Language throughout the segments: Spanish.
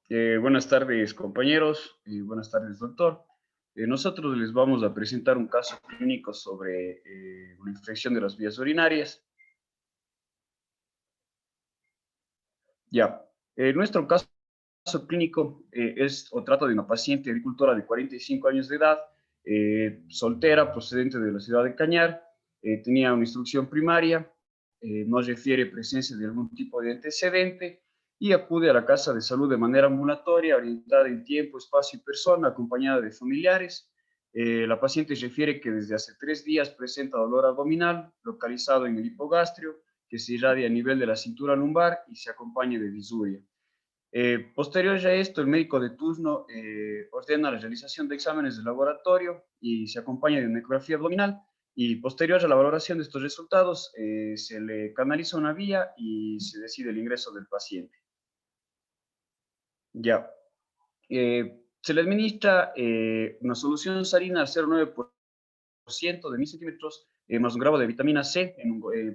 Buenas tardes, compañeros, y buenas tardes, doctor. Nosotros les vamos a presentar un caso clínico sobre una infección de las vías urinarias. Ya, nuestro caso clínico es o trata de una paciente agricultora de 45 años de edad, soltera, procedente de la ciudad de Cañar, tenía una instrucción primaria, no refiere presencia de algún tipo de antecedente y acude a la casa de salud de manera ambulatoria, orientada en tiempo, espacio y persona, acompañada de familiares. La paciente refiere que desde hace 3 días presenta dolor abdominal localizado en el hipogastrio, que se irradia a nivel de la cintura lumbar y se acompaña de disuria. Posterior a esto, el médico de turno ordena la realización de exámenes de laboratorio y se acompaña de una ecografía abdominal. Y posterior a la valoración de estos resultados, se le canaliza una vía y se decide el ingreso del paciente. Ya. Se le administra una solución salina 0,9% de 1000 centímetros, más un gramo de vitamina C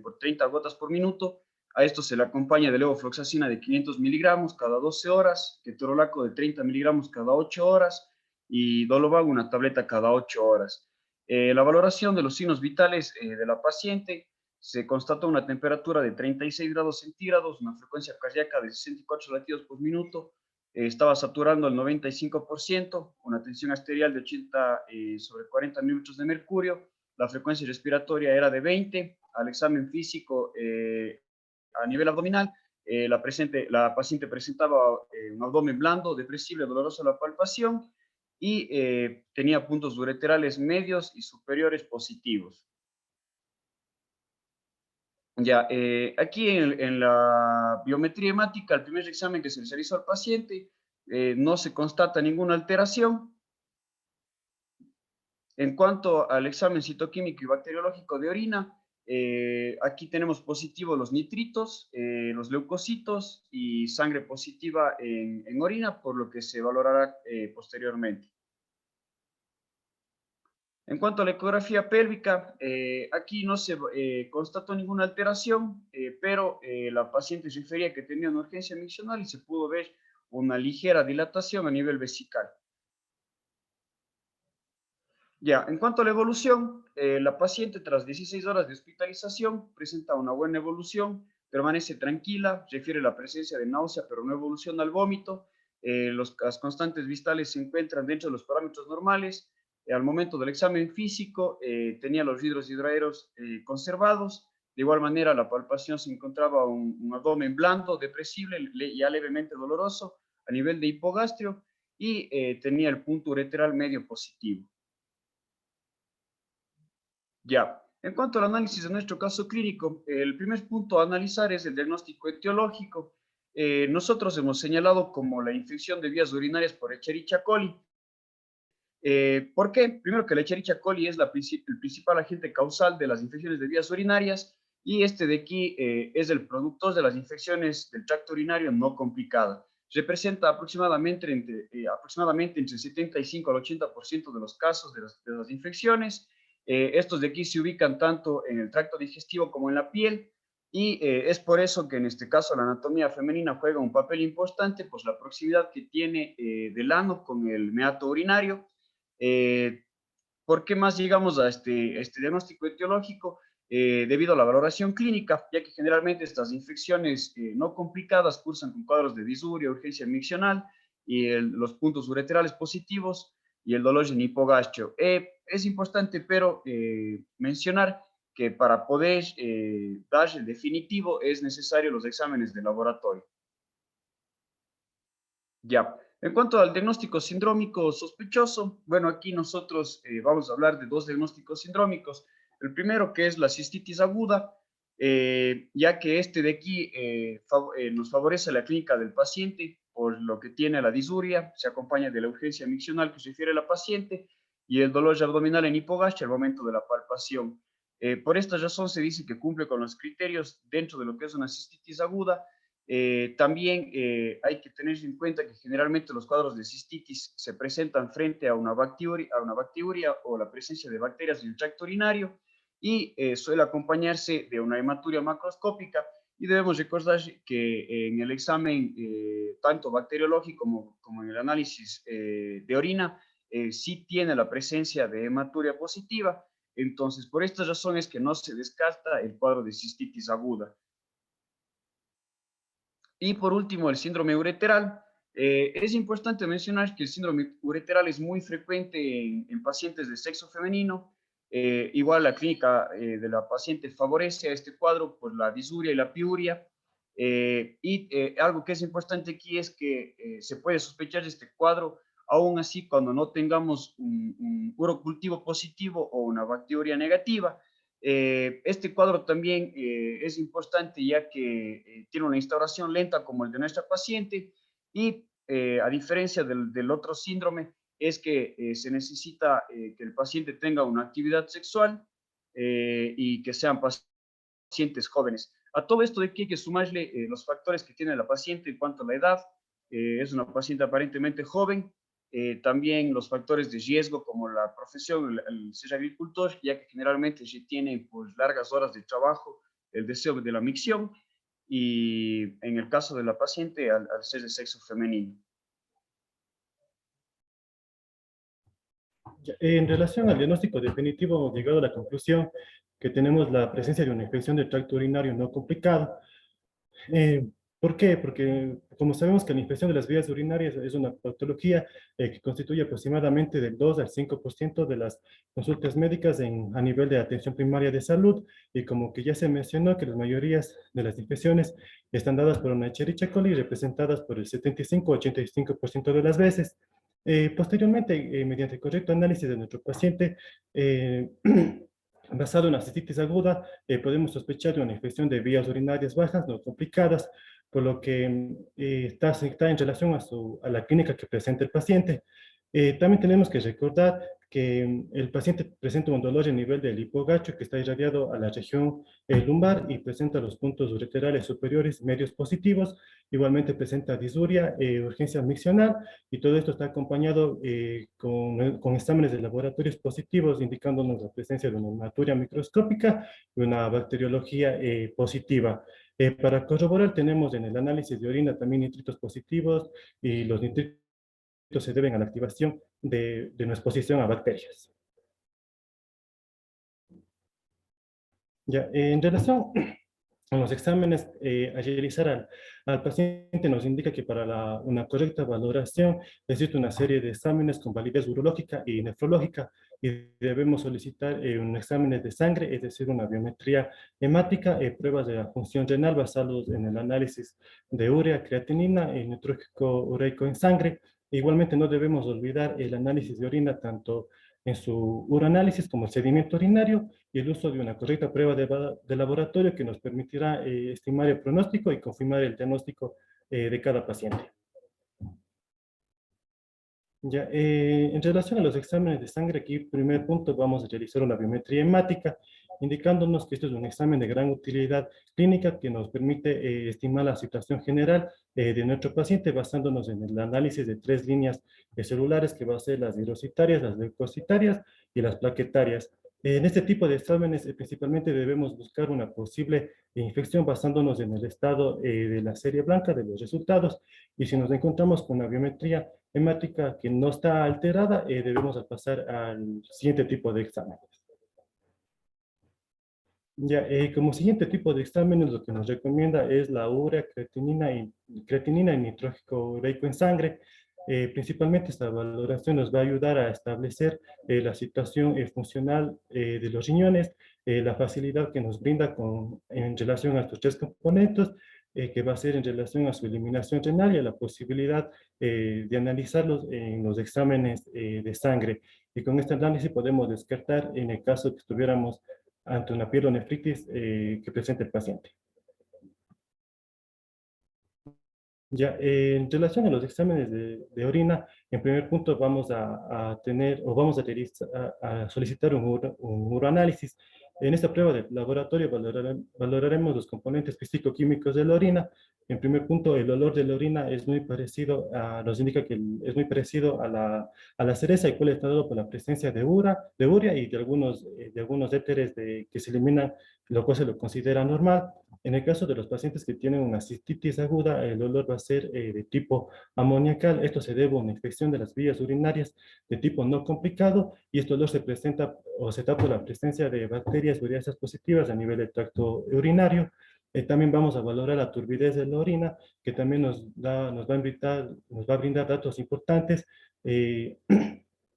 por 30 gotas por minuto. A esto se le acompaña de levofloxacina de 500 miligramos cada 12 horas, ketorolaco de 30 miligramos cada 8 horas y Dolovac una tableta cada 8 horas. La valoración de los signos vitales de la paciente: se constató una temperatura de 36 grados centígrados, una frecuencia cardíaca de 64 latidos por minuto, estaba saturando el 95%, una tensión arterial de 80 sobre 40 milímetros de mercurio, la frecuencia respiratoria era de 20, al examen físico a nivel abdominal, la paciente presentaba un abdomen blando, depresible, doloroso a la palpación y tenía puntos ureterales medios y superiores positivos. Ya, aquí en la biometría hemática, el primer examen que se le realizó al paciente, no se constata ninguna alteración. En cuanto al examen citoquímico y bacteriológico de orina, aquí tenemos positivos los nitritos, los leucocitos y sangre positiva en orina, por lo que se valorará posteriormente. En cuanto a la ecografía pélvica, aquí no se constató ninguna alteración, pero la paciente refería que tenía una urgencia miccional y se pudo ver una ligera dilatación a nivel vesical. Ya, en cuanto a la evolución, la paciente tras 16 horas de hospitalización presenta una buena evolución, permanece tranquila, refiere la presencia de náusea, pero no evoluciona al vómito. Las constantes vistales se encuentran dentro de los parámetros normales. Al momento del examen físico, tenía los vidrios hidroaéreos conservados. De igual manera, la palpación se encontraba un abdomen blando, depresible, ya levemente doloroso, a nivel de hipogastrio, y tenía el punto ureteral medio positivo. Ya, en cuanto al análisis de nuestro caso clínico, el primer punto a analizar es el diagnóstico etiológico. Nosotros hemos señalado como la infección de vías urinarias por Escherichia coli. ¿Por qué? Primero, que la Escherichia coli es el principal agente causal de las infecciones de vías urinarias y este de aquí es el productor de las infecciones del tracto urinario no complicada. Representa aproximadamente entre 75 al 80% de los casos de las infecciones. Estos de aquí se ubican tanto en el tracto digestivo como en la piel y es por eso que en este caso la anatomía femenina juega un papel importante, pues la proximidad que tiene del ano con el meato urinario. eh, ¿Por qué más llegamos a este diagnóstico etiológico? Debido a la valoración clínica, ya que generalmente estas infecciones no complicadas cursan con cuadros de disuria, urgencia miccional y los puntos ureterales positivos y el dolor en hipogastrio. Es importante, pero mencionar que para poder dar el definitivo es necesario los exámenes de laboratorio. Ya. En cuanto al diagnóstico sindrómico sospechoso, bueno, aquí nosotros vamos a hablar de dos diagnósticos sindrómicos. El primero, que es la cistitis aguda, ya que este de aquí nos favorece la clínica del paciente por lo que tiene la disuria, se acompaña de la urgencia miccional que refiere la paciente y el dolor abdominal en hipogastria al momento de la palpación. Por esta razón se dice que cumple con los criterios dentro de lo que es una cistitis aguda. También hay que tener en cuenta que generalmente los cuadros de cistitis se presentan frente a una bacteriuria o la presencia de bacterias en el tracto urinario y suele acompañarse de una hematuria macroscópica Y debemos recordar que en el examen, tanto bacteriológico como en el análisis de orina, sí tiene la presencia de hematuria positiva. Entonces, por estas razones que no se descarta el cuadro de cistitis aguda. Y por último, el síndrome ureteral. Es importante mencionar que el síndrome ureteral es muy frecuente en pacientes de sexo femenino. Igual la clínica de la paciente favorece a este cuadro por la disuria y la piuria. Algo que es importante aquí es que se puede sospechar de este cuadro aún así cuando no tengamos un urocultivo positivo o una bacteria negativa. Este cuadro también es importante ya que tiene una instauración lenta como el de nuestra paciente y a diferencia del otro síndrome es que se necesita que el paciente tenga una actividad sexual y que sean pacientes jóvenes. A todo esto de aquí hay que sumarle los factores que tiene la paciente en cuanto a la edad. Es una paciente aparentemente joven, también los factores de riesgo como la profesión, el ser agricultor, ya que generalmente se tiene pues, largas horas de trabajo, el deseo de la micción y en el caso de la paciente al ser de sexo femenino. En relación al diagnóstico definitivo, hemos llegado a la conclusión que tenemos la presencia de una infección del tracto urinario no complicado. Eh, ¿Por qué? Porque como sabemos que la infección de las vías urinarias es una patología que constituye aproximadamente del 2 al 5% de las consultas médicas a nivel de atención primaria de salud, y como que ya se mencionó que las mayorías de las infecciones están dadas por una Escherichia coli representadas por el 75-85% de las veces. Posteriormente, mediante correcto análisis de nuestro paciente, basado en la cistitis aguda, podemos sospechar de una infección de vías urinarias bajas, no complicadas, por lo que está en relación a la clínica que presenta el paciente. También tenemos que recordar que el paciente presenta un dolor a nivel del hipogacho que está irradiado a la región lumbar y presenta los puntos ureterales superiores medios positivos. Igualmente presenta disuria, urgencia miccional, y todo esto está acompañado con exámenes de laboratorios positivos indicándonos la presencia de una hematuria microscópica y una bacteriología positiva. Para corroborar tenemos en el análisis de orina también nitritos positivos, y los nitritos se deben a la activación de una exposición a bacterias. Ya, en relación con los exámenes a realizar al paciente, nos indica que para una correcta valoración existe una serie de exámenes con validez urológica y nefrológica, y debemos solicitar un examen de sangre, es decir, una biometría hemática, pruebas de la función renal basados en el análisis de urea, creatinina y nitrógeno ureico en sangre. Igualmente no debemos olvidar el análisis de orina tanto en su uroanálisis como el sedimento urinario, y el uso de una correcta prueba de laboratorio que nos permitirá estimar el pronóstico y confirmar el diagnóstico de cada paciente. Ya, en relación a los exámenes de sangre, aquí, primer punto, vamos a realizar una biometría hemática, indicándonos que esto es un examen de gran utilidad clínica que nos permite estimar la situación general de nuestro paciente basándonos en el análisis de 3 líneas celulares que va a ser las hidrocitarias, las leucocitarias y las plaquetarias. En este tipo de exámenes principalmente debemos buscar una posible infección basándonos en el estado de la serie blanca de los resultados, y si nos encontramos con una biometría hemática que no está alterada, debemos pasar al siguiente tipo de exámenes. Ya, como siguiente tipo de exámenes, lo que nos recomienda es la urea, creatinina y nitrógeno ureico en sangre. Principalmente esta valoración nos va a ayudar a establecer la situación funcional de los riñones, la facilidad que nos brinda en relación a estos 3 componentes, que va a ser en relación a su eliminación renal y a la posibilidad de analizarlos en los exámenes de sangre. Y con este análisis podemos descartar en el caso que estuviéramos ante una pielonefritis que presente el paciente. Ya, en relación a los exámenes de orina, en primer punto vamos a tener o vamos a solicitar un uroanálisis. En esta prueba de laboratorio valoraremos los componentes físico-químicos de la orina. En primer punto, el olor de la orina es muy parecido nos indica que es muy parecido a la cereza, y cual está dado por la presencia de urea y de algunos éteres que se eliminan lo cual se lo considera normal. En el caso de los pacientes que tienen una cistitis aguda, el olor va a ser de tipo amoniacal. Esto se debe a una infección de las vías urinarias de tipo no complicado, y este olor se presenta o se da por la presencia de bacterias ureasas positivas a nivel del tracto urinario. También vamos a valorar la turbidez de la orina, que también nos va a brindar datos importantes, eh,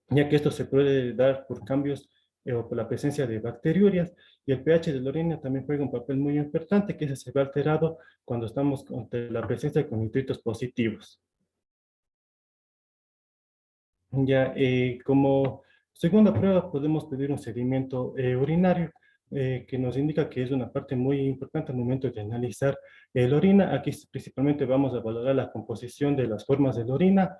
ya que esto se puede dar por cambios o por la presencia de bacteriurias. Y el pH de la orina también juega un papel muy importante, que ese se ve alterado cuando estamos ante la presencia de nitritos positivos. Ya, como segunda prueba podemos pedir un sedimento urinario, que nos indica que es una parte muy importante al momento de analizar la orina. Aquí principalmente vamos a valorar la composición de las formas de la orina.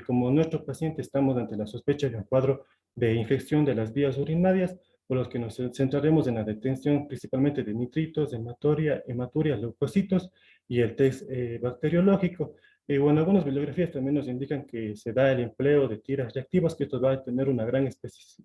Como nuestro paciente estamos ante la sospecha de un cuadro de infección de las vías urinarias, por los que nos centraremos en la detención principalmente de nitritos, hematuria, leucocitos y el test bacteriológico. Y bueno, algunas bibliografías también nos indican que se da el empleo de tiras reactivas, que esto va a tener una gran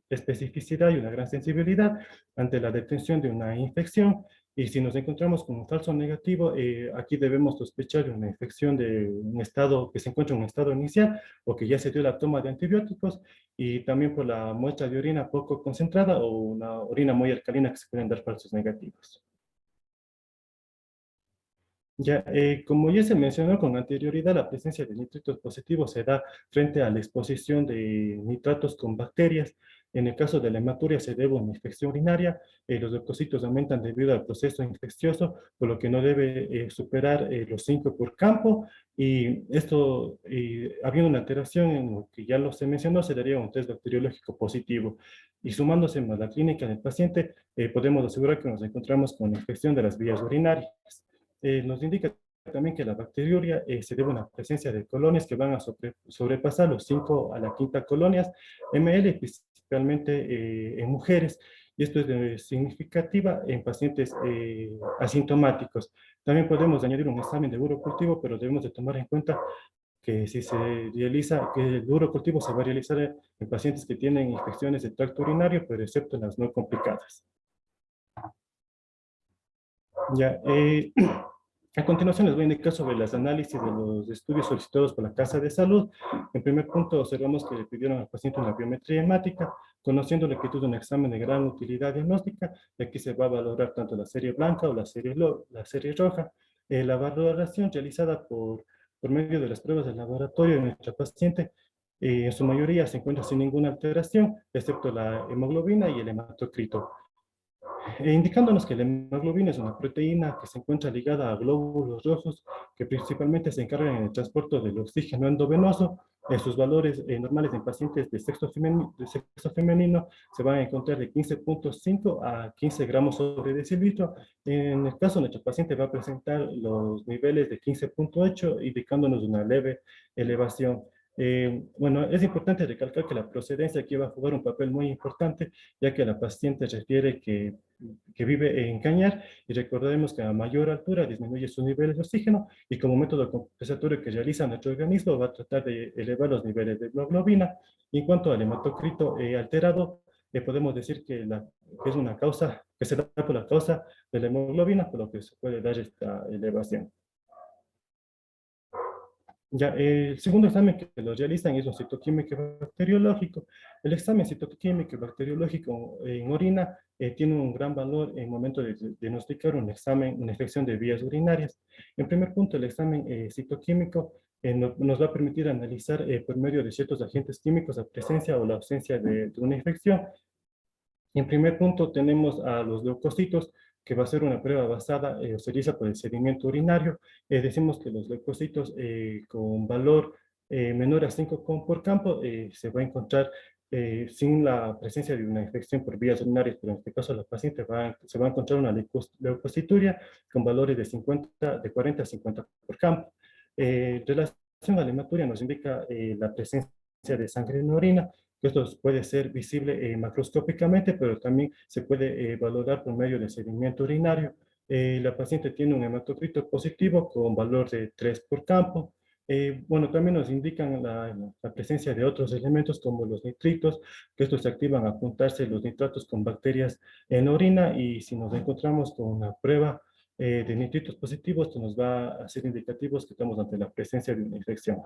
especificidad y una gran sensibilidad ante la detección de una infección. Y si nos encontramos con un falso negativo, aquí debemos sospechar de una infección de un estado que se encuentra en un estado inicial o que ya se dio la toma de antibióticos, y también por la muestra de orina poco concentrada o una orina muy alcalina, que se pueden dar falsos negativos. Ya, como ya se mencionó con anterioridad, la presencia de nitritos positivos se da frente a la exposición de nitratos con bacterias. En el caso de la hematuria se debe a una infección urinaria, los leucocitos aumentan debido al proceso infeccioso, por lo que no debe superar los 5 por campo, y esto, habiendo una alteración en lo que ya lo se mencionó, se daría un test bacteriológico positivo. Y sumándose más la clínica del paciente, podemos asegurar que nos encontramos con infección de las vías urinarias. Nos indica también que la bacteriuria se debe a una presencia de colonias que van a sobrepasar los 5 a la quinta colonias ml, principalmente en mujeres, y esto es significativa en pacientes asintomáticos. También podemos añadir un examen de urocultivo, pero debemos de tomar en cuenta que si se realiza, que el urocultivo se va a realizar en pacientes que tienen infecciones del tracto urinario, pero excepto en las no complicadas. Ya, a continuación les voy a indicar sobre los análisis de los estudios solicitados por la Casa de Salud. En primer punto, observamos que le pidieron al paciente una biometría hemática, conociendo la quietud de un examen de gran utilidad diagnóstica. Y aquí se va a valorar tanto la serie blanca o la serie roja. La valoración realizada por medio de las pruebas del laboratorio de nuestra paciente, en su mayoría se encuentra sin ninguna alteración, excepto la hemoglobina y el hematocrito, indicándonos que la hemoglobina es una proteína que se encuentra ligada a glóbulos rojos, que principalmente se encargan en el transporte del oxígeno endovenoso. En sus valores normales en pacientes de sexo femenino se van a encontrar de 15,5 a 15 gramos sobre decilitro. En el caso de nuestro paciente va a presentar los niveles de 15,8, indicándonos una leve elevación. Bueno, es importante recalcar que la procedencia aquí va a jugar un papel muy importante, ya que la paciente refiere que vive en Cañar, y recordemos que a mayor altura disminuye sus niveles de oxígeno, y como método compensatorio que realiza nuestro organismo va a tratar de elevar los niveles de hemoglobina. Y en cuanto al hematocrito alterado, podemos decir que es una causa, que se da por la causa de la hemoglobina, por lo que se puede dar esta elevación. Ya, el segundo examen que lo realizan es un citoquímico y bacteriológico. El examen citoquímico y bacteriológico en orina tiene un gran valor en el momento de diagnosticar un examen, una infección de vías urinarias. En primer punto, el examen citoquímico nos va a permitir analizar por medio de ciertos agentes químicos la presencia o la ausencia de una infección. En primer punto tenemos a los leucocitos, que va a ser una prueba basada, se realiza por el sedimento urinario. Decimos que los leucocitos con valor menor a 5 por campo se va a encontrar sin la presencia de una infección por vías urinarias, pero en este caso la paciente se va a encontrar una leucocituria con valores de 40 a 50 por campo. Relación a la hematuria nos indica la presencia de sangre en la orina, que esto puede ser visible macroscópicamente, pero también se puede valorar por medio de sedimento urinario. La paciente tiene un hematocrito positivo con valor de 3 por campo. Bueno, también nos indican la presencia de otros elementos como los nitritos, que estos se activan al juntarse los nitratos con bacterias en orina, y si nos encontramos con una prueba de nitritos positivos, esto nos va a ser indicativos que estamos ante la presencia de una infección.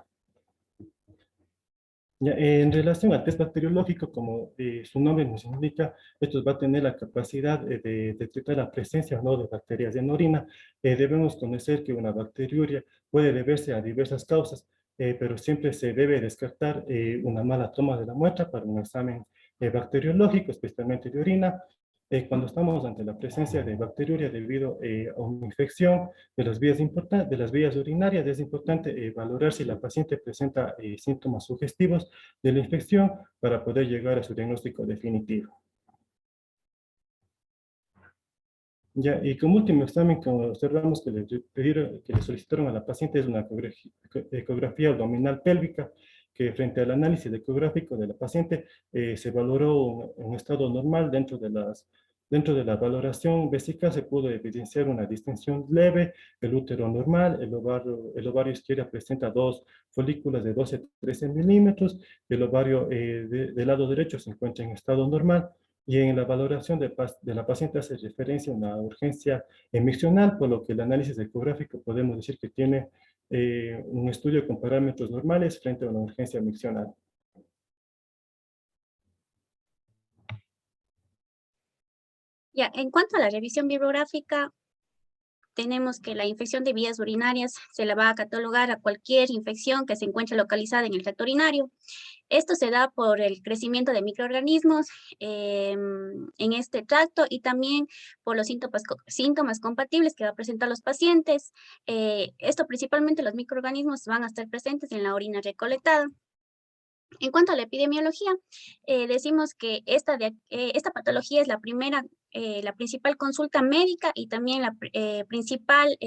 Ya, en relación al test bacteriológico, como su nombre nos indica, esto va a tener la capacidad de detectar la presencia o no de bacterias en orina. Debemos conocer que una bacteriuria puede deberse a diversas causas, pero siempre se debe descartar una mala toma de la muestra para un examen bacteriológico, especialmente de orina. Cuando estamos ante la presencia de bacteriuria debido a una infección de las vías urinarias, es importante valorar si la paciente presenta síntomas sugestivos de la infección para poder llegar a su diagnóstico definitivo. Ya, y como último examen que observamos que le solicitaron a la paciente es una ecografía abdominal pélvica, que frente al análisis ecográfico de la paciente se valoró un estado normal. Dentro de la valoración vesical se pudo evidenciar una distensión leve, el útero normal, el ovario izquierdo presenta dos folículas de 12 a 13 milímetros, el ovario del lado derecho se encuentra en estado normal. Y en la valoración de la paciente hace referencia a una urgencia miccional, por lo que el análisis ecográfico podemos decir que tiene un estudio con parámetros normales frente a una urgencia miccional. Ya, en cuanto a la revisión bibliográfica, tenemos que la infección de vías urinarias se la va a catalogar a cualquier infección que se encuentre localizada en el tracto urinario. Esto se da por el crecimiento de microorganismos en este tracto y también por los síntomas compatibles que va a presentar los pacientes. Esto principalmente los microorganismos van a estar presentes en la orina recolectada. En cuanto a la epidemiología, decimos que esta patología es la principal consulta médica y también la principal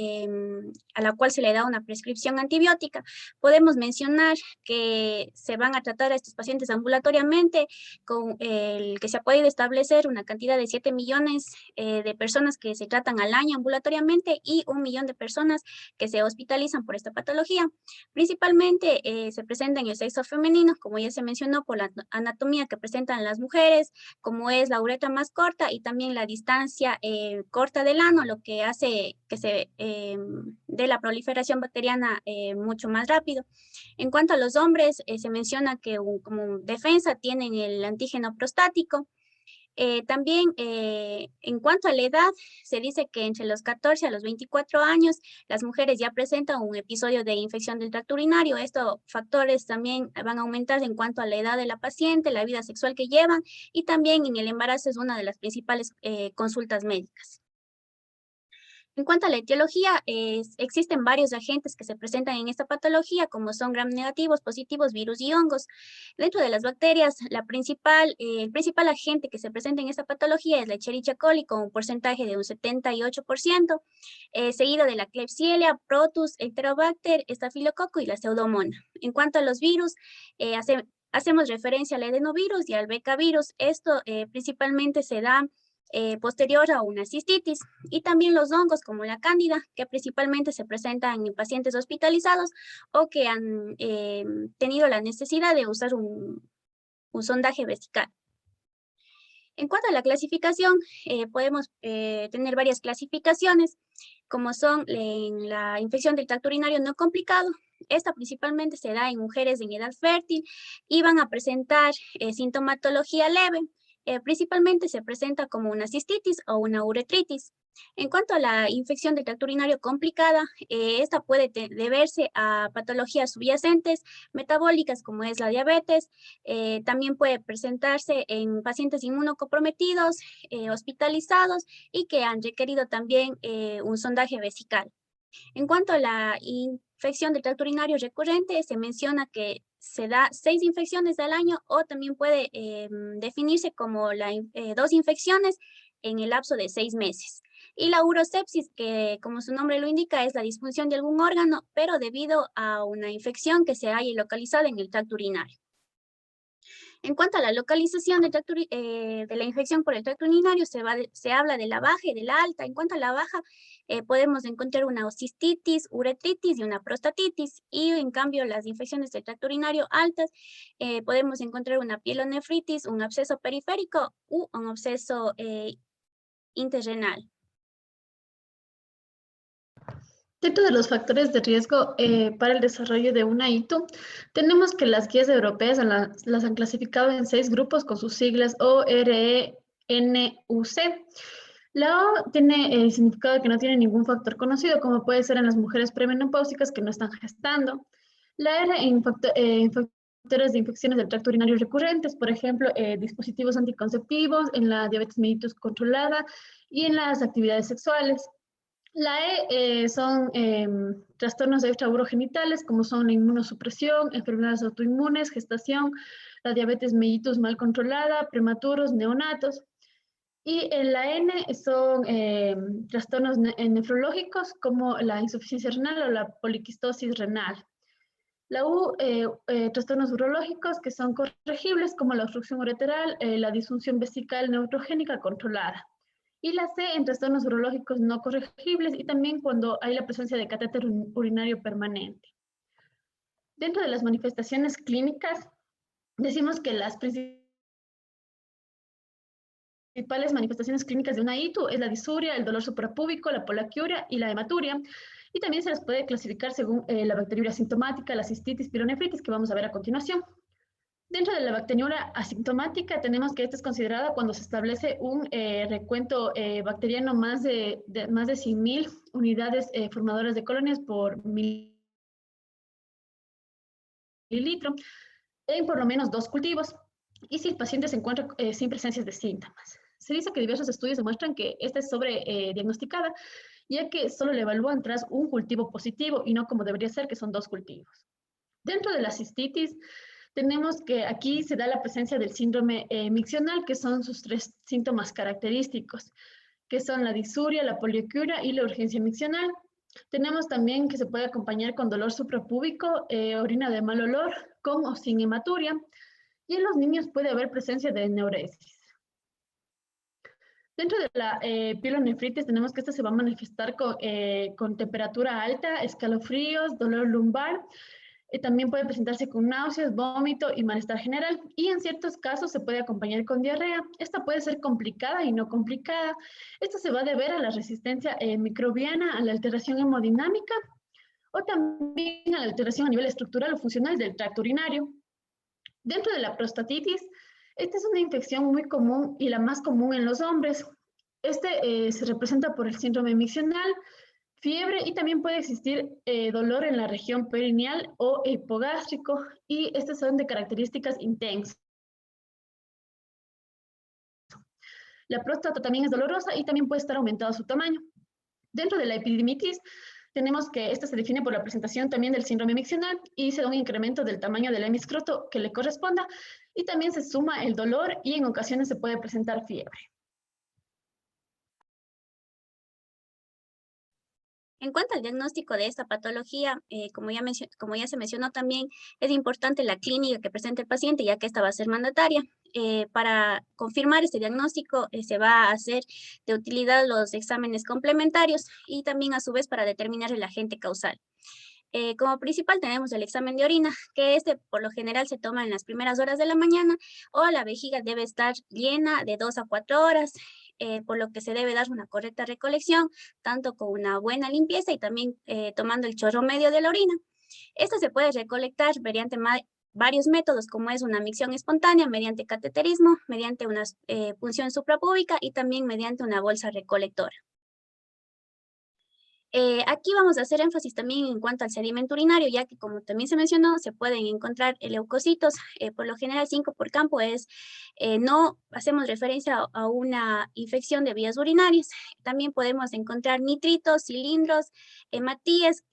a la cual se le da una prescripción antibiótica. Podemos mencionar que se van a tratar a estos pacientes ambulatoriamente, con el que se ha podido establecer una cantidad de 7 millones de personas que se tratan al año ambulatoriamente y 1 millón de personas que se hospitalizan por esta patología. Principalmente se presenta en el sexo femenino, como ya se mencionó, por la anatomía que presentan las mujeres, como es la uretra más corta y también la distancia corta del ano, lo que hace que se dé la proliferación bacteriana mucho más rápido. En cuanto a los hombres, se menciona que como defensa tienen el antígeno prostático. También en cuanto a la edad, se dice que entre los 14 a los 24 años las mujeres ya presentan un episodio de infección del tracto urinario. Estos factores también van a aumentar en cuanto a la edad de la paciente, la vida sexual que llevan y también en el embarazo es una de las principales consultas médicas. En cuanto a la etiología, existen varios agentes que se presentan en esta patología, como son gram negativos, positivos, virus y hongos. Dentro de las bacterias, el principal agente que se presenta en esta patología es la Escherichia coli, con un porcentaje de un 78%, seguido de la Klebsiella, Protus, Enterobacter, Estafilococo y la Pseudomonas. En cuanto a los virus, hacemos referencia al adenovirus y al becavirus. Esto principalmente se da posterior a una cistitis, y también los hongos como la cándida, que principalmente se presentan en pacientes hospitalizados o que han tenido la necesidad de usar un sondaje vesical. En cuanto a la clasificación, podemos tener varias clasificaciones, como son en la infección del tracto urinario no complicado. Esta principalmente se da en mujeres en edad fértil y van a presentar sintomatología leve. Principalmente se presenta como una cistitis o una uretritis. En cuanto a la infección del tracto urinario complicada, esta puede deberse a patologías subyacentes metabólicas como es la diabetes. También puede presentarse en pacientes inmunocomprometidos, hospitalizados y que han requerido también un sondaje vesical. En cuanto a la infección del tracto urinario recurrente, se menciona que se da 6 infecciones al año o también puede definirse como 2 infecciones en el lapso de 6 meses. Y la urosepsis, que como su nombre lo indica, es la disfunción de algún órgano, pero debido a una infección que se haya localizado en el tracto urinario. En cuanto a la localización de la infección por el tracto urinario, se habla de la baja y de la alta. En cuanto a la baja, podemos encontrar una cistitis, uretritis y una prostatitis. Y en cambio, las infecciones del tracto urinario altas, podemos encontrar una pielonefritis, un absceso periférico u un absceso interrenal. Dentro de los factores de riesgo para el desarrollo de una ITU, tenemos que las guías europeas las han clasificado en 6 grupos con sus siglas ORENUC. La O tiene el significado de que no tiene ningún factor conocido, como puede ser en las mujeres premenopáusicas que no están gestando. La R en factores de infecciones del tracto urinario recurrentes, por ejemplo, dispositivos anticonceptivos, en la diabetes mellitus controlada y en las actividades sexuales. La E son trastornos extraurogenitales, como son la inmunosupresión, enfermedades autoinmunes, gestación, la diabetes mellitus mal controlada, prematuros, neonatos. Y en la N son trastornos nefrológicos, como la insuficiencia renal o la poliquistosis renal. La U, trastornos urológicos que son corregibles, como la obstrucción ureteral, la disfunción vesical neutrogénica controlada. Y la C en trastornos urológicos no corregibles y también cuando hay la presencia de catéter urinario permanente. Dentro de las manifestaciones clínicas, decimos que las principales manifestaciones clínicas de una ITU es la disuria, el dolor suprapúbico, la polaquiuria y la hematuria. Y también se las puede clasificar según la bacteriuria asintomática, la cistitis, pielonefritis, que vamos a ver a continuación. Dentro de la bacteriuria asintomática tenemos que esta es considerada cuando se establece un recuento bacteriano más de 100.000 unidades formadoras de colonias por mililitro en por lo menos 2 cultivos y si el paciente se encuentra sin presencias de síntomas. Se dice que diversos estudios demuestran que esta es sobrediagnosticada, ya que solo le evalúan tras un cultivo positivo y no como debería ser, que son 2 cultivos. Dentro de la cistitis, tenemos que aquí se da la presencia del síndrome miccional, que son sus 3 síntomas característicos, que son la disuria, la poliaquiuria y la urgencia miccional. Tenemos también que se puede acompañar con dolor suprapúbico, orina de mal olor, con o sin hematuria, y en los niños puede haber presencia de neuresis. Dentro de la pielonefritis tenemos que esta se va a manifestar con temperatura alta, escalofríos, dolor lumbar. También puede presentarse con náuseas, vómito y malestar general. Y en ciertos casos se puede acompañar con diarrea. Esta puede ser complicada y no complicada. Esto se va a deber a la resistencia microbiana, a la alteración hemodinámica o también a la alteración a nivel estructural o funcional del tracto urinario. Dentro de la prostatitis, esta es una infección muy común y la más común en los hombres. Se representa por el síndrome miccional, fiebre y también puede existir dolor en la región perineal o hipogástrico y estas son de características intensas. La próstata también es dolorosa y también puede estar aumentado su tamaño. Dentro de la epididimitis tenemos que esta se define por la presentación también del síndrome miccional y se da un incremento del tamaño del hemiscroto que le corresponda y también se suma el dolor y en ocasiones se puede presentar fiebre. En cuanto al diagnóstico de esta patología, como ya se mencionó también, es importante la clínica que presenta el paciente, ya que esta va a ser mandataria. Para confirmar este diagnóstico, se va a hacer de utilidad los exámenes complementarios y también a su vez para determinar el agente causal. Como principal tenemos el examen de orina, que por lo general se toma en las primeras horas de la mañana o la vejiga debe estar llena de 2 a 4 horas, por lo que se debe dar una correcta recolección, tanto con una buena limpieza y también tomando el chorro medio de la orina. Esta se puede recolectar mediante varios métodos, como es una micción espontánea, mediante cateterismo, mediante una punción suprapúbica y también mediante una bolsa recolectora. Aquí vamos a hacer énfasis también en cuanto al sedimento urinario, ya que como también se mencionó, se pueden encontrar leucocitos, por lo general 5 por campo no hacemos referencia a una infección de vías urinarias. También podemos encontrar nitritos, cilindros, hematíes,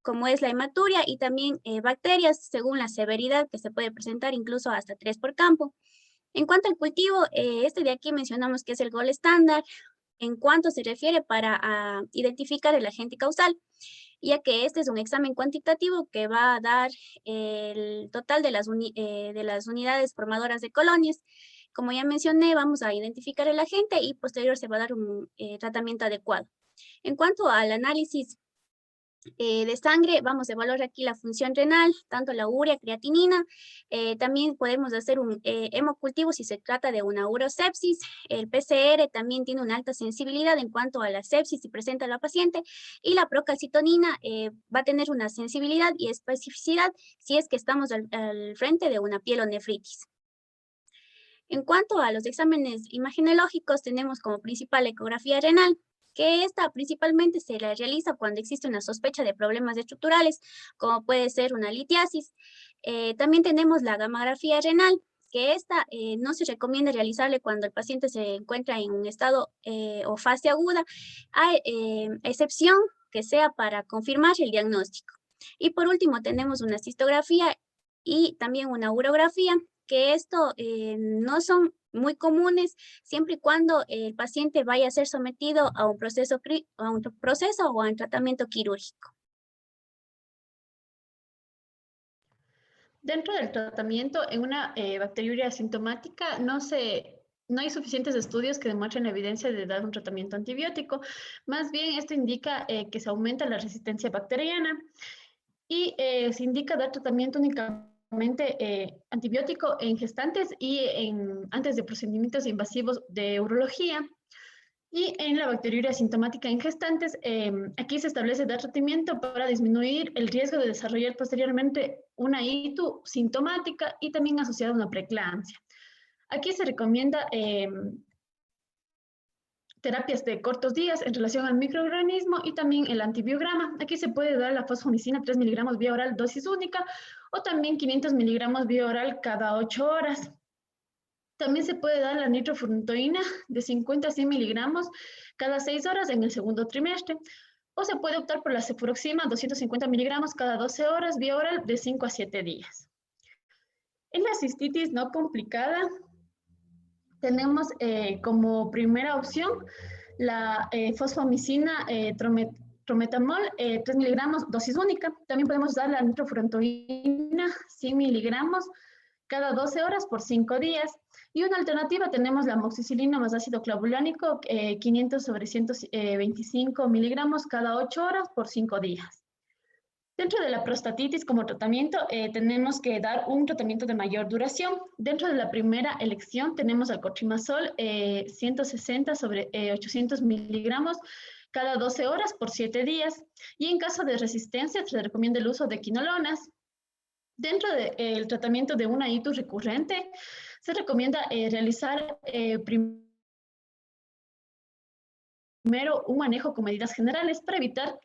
como es la hematuria, y también bacterias según la severidad que se puede presentar incluso hasta 3 por campo. En cuanto al cultivo, de aquí mencionamos que es el gold estándar, en cuanto se refiere para identificar el agente causal, ya que este es un examen cuantitativo que va a dar el total de las unidades formadoras de colonias. Como ya mencioné, vamos a identificar el agente y posterior se va a dar un tratamiento adecuado. En cuanto al análisis de sangre, vamos a evaluar aquí la función renal, tanto la urea, creatinina. También podemos hacer un hemocultivo si se trata de una urosepsis. El PCR también tiene una alta sensibilidad en cuanto a la sepsis si presenta la paciente, y la procalcitonina va a tener una sensibilidad y especificidad si es que estamos al frente de una pielonefritis. En cuanto a los exámenes imagenológicos, tenemos como principal la ecografía renal, que esta principalmente se la realiza cuando existe una sospecha de problemas estructurales, como puede ser una litiasis. También tenemos la gamografía renal, que esta no se recomienda realizarle cuando el paciente se encuentra en un estado o fase aguda, a excepción que sea para confirmar el diagnóstico. Y por último tenemos una cistografía y también una urografía, que esto no son muy comunes siempre y cuando el paciente vaya a ser sometido a un proceso o a un tratamiento quirúrgico. Dentro del tratamiento, en una bacteriuria asintomática no hay suficientes estudios que demuestren la evidencia de dar un tratamiento antibiótico. Más bien, esto indica que se aumenta la resistencia bacteriana y se indica dar tratamiento únicamente antibiótico en gestantes y antes de procedimientos invasivos de urología. Y en la bacteriuria asintomática en gestantes, aquí se establece dar tratamiento para disminuir el riesgo de desarrollar posteriormente una ITU sintomática y también asociada a una preeclampsia. Aquí se recomienda terapias de cortos días en relación al microorganismo y también el antibiograma. Aquí se puede dar la fosfomicina 3 miligramos vía oral dosis única o también 500 miligramos vía oral cada 8 horas. También se puede dar la nitrofurantoína de 50 a 100 miligramos cada 6 horas en el segundo trimestre. O se puede optar por la cefuroxima 250 miligramos cada 12 horas vía oral de 5 a 7 días. En la cistitis no complicada, tenemos como primera opción la fosfomicina trometamol 3 miligramos dosis única. También podemos dar la nitrofurantoína 100 miligramos cada 12 horas por 5 días. Y una alternativa tenemos la amoxicilina más ácido clavulánico 500 sobre 125 miligramos cada 8 horas por 5 días. Dentro de la prostatitis como tratamiento, tenemos que dar un tratamiento de mayor duración. Dentro de la primera elección tenemos el cotrimazol 160 sobre 800 miligramos cada 12 horas por 7 días. Y en caso de resistencia, se recomienda el uso de quinolonas. Dentro del tratamiento de una ITU recurrente, se recomienda realizar primero un manejo con medidas generales para evitar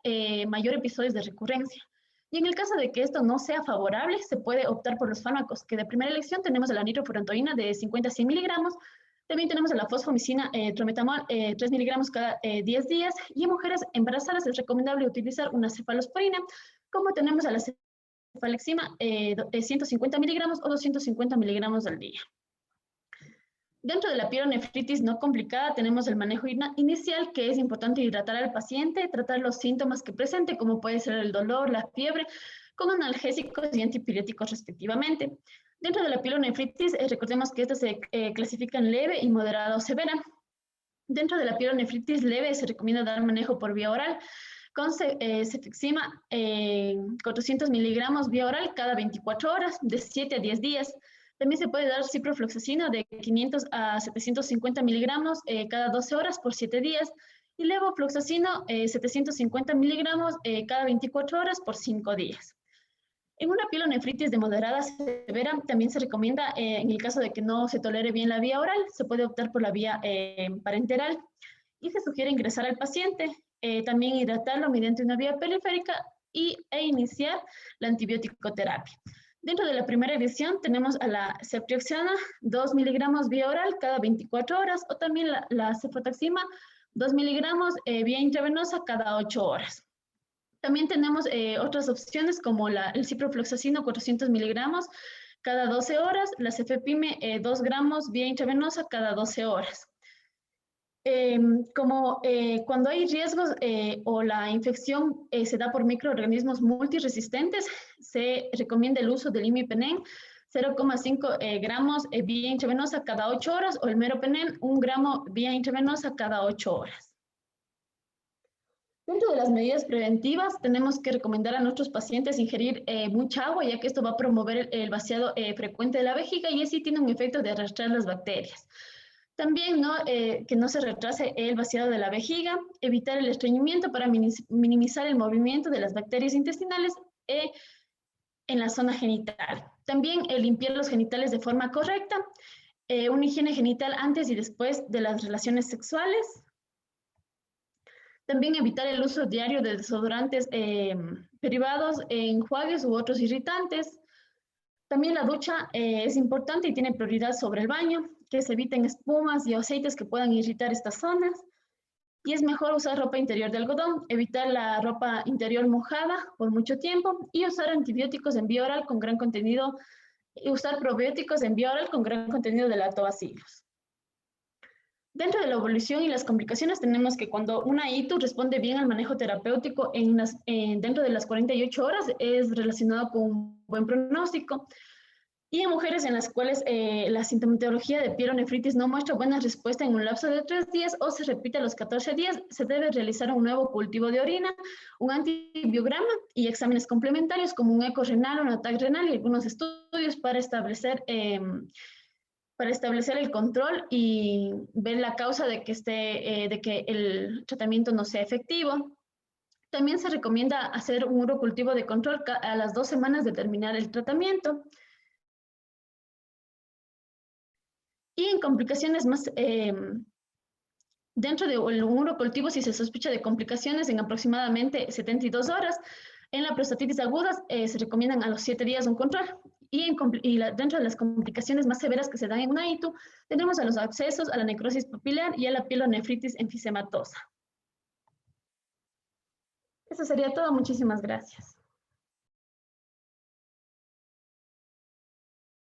mayor episodios de recurrencia. Y en el caso de que esto no sea favorable, se puede optar por los fármacos, que de primera elección tenemos la nitrofurantoína de 50 a 100 miligramos, también tenemos la fosfomicina trometamol 3 miligramos cada 10 días, y en mujeres embarazadas es recomendable utilizar una cefalosporina, como tenemos a la cefalexima 150 miligramos o 250 miligramos al día. Dentro de la pielonefritis no complicada tenemos el manejo inicial, que es importante hidratar al paciente, tratar los síntomas que presente, como puede ser el dolor, la fiebre, con analgésicos y antipiréticos respectivamente. Dentro de la pielonefritis, recordemos que esta se clasifica en leve y moderada o severa. Dentro de la pielonefritis leve se recomienda dar manejo por vía oral, con cefixima 400 miligramos vía oral cada 24 horas, de 7 a 10 días. También se puede dar ciprofloxacino de 500 a 750 miligramos cada 12 horas por 7 días y levofloxacino 750 miligramos cada 24 horas por 5 días. En una pielonefritis de moderada a severa también se recomienda, en el caso de que no se tolere bien la vía oral, se puede optar por la vía parenteral y se sugiere ingresar al paciente, también hidratarlo mediante una vía periférica e iniciar la antibiótico terapia. Dentro de la primera edición tenemos a la ceftriaxona 2 miligramos vía oral cada 24 horas o también la cefotaxima 2 miligramos vía intravenosa cada 8 horas. También tenemos otras opciones como el ciprofloxacino 400 miligramos cada 12 horas, la cefepime 2 gramos vía intravenosa cada 12 horas. Cuando hay riesgos o la infección se da por microorganismos multiresistentes, se recomienda el uso del imipenem 0,5 gramos vía intravenosa cada 8 horas o el meropenem 1 gramo vía intravenosa cada 8 horas. Dentro de las medidas preventivas, tenemos que recomendar a nuestros pacientes ingerir mucha agua, ya que esto va a promover el vaciado frecuente de la vejiga y así tiene un efecto de arrastrar las bacterias. También que no se retrase el vaciado de la vejiga, evitar el estreñimiento para minimizar el movimiento de las bacterias intestinales en la zona genital. También limpiar los genitales de forma correcta, una higiene genital antes y después de las relaciones sexuales. También evitar el uso diario de desodorantes derivados, enjuagues u otros irritantes. También la ducha es importante y tiene prioridad sobre el baño, que se eviten espumas y aceites que puedan irritar estas zonas. Y es mejor usar ropa interior de algodón, evitar la ropa interior mojada por mucho tiempo y usar antibióticos en vía oral con gran contenido, y usar probióticos en vía oral con gran contenido de lactobacilos. Dentro de la evolución y las complicaciones tenemos que cuando una ITU responde bien al manejo terapéutico dentro de las 48 horas es relacionado con un buen pronóstico. Y en mujeres en las cuales la sintomatología de pielonefritis no muestra buena respuesta en un lapso de 3 días o se repite a los 14 días, se debe realizar un nuevo cultivo de orina, un antibiograma y exámenes complementarios como un eco renal, un ATAC renal y algunos estudios para establecer el control y ver la causa de que el tratamiento no sea efectivo. También se recomienda hacer un urocultivo de control a las 2 semanas de terminar el tratamiento. Y en complicaciones más, dentro de un urocultivo, si se sospecha de complicaciones en aproximadamente 72 horas, en la prostatitis aguda se recomiendan a los 7 días un control. Dentro de las complicaciones más severas que se dan en una ITU, tenemos a los abscesos, a la necrosis papilar y a la pielonefritis enfisematosa. Eso sería todo. Muchísimas gracias.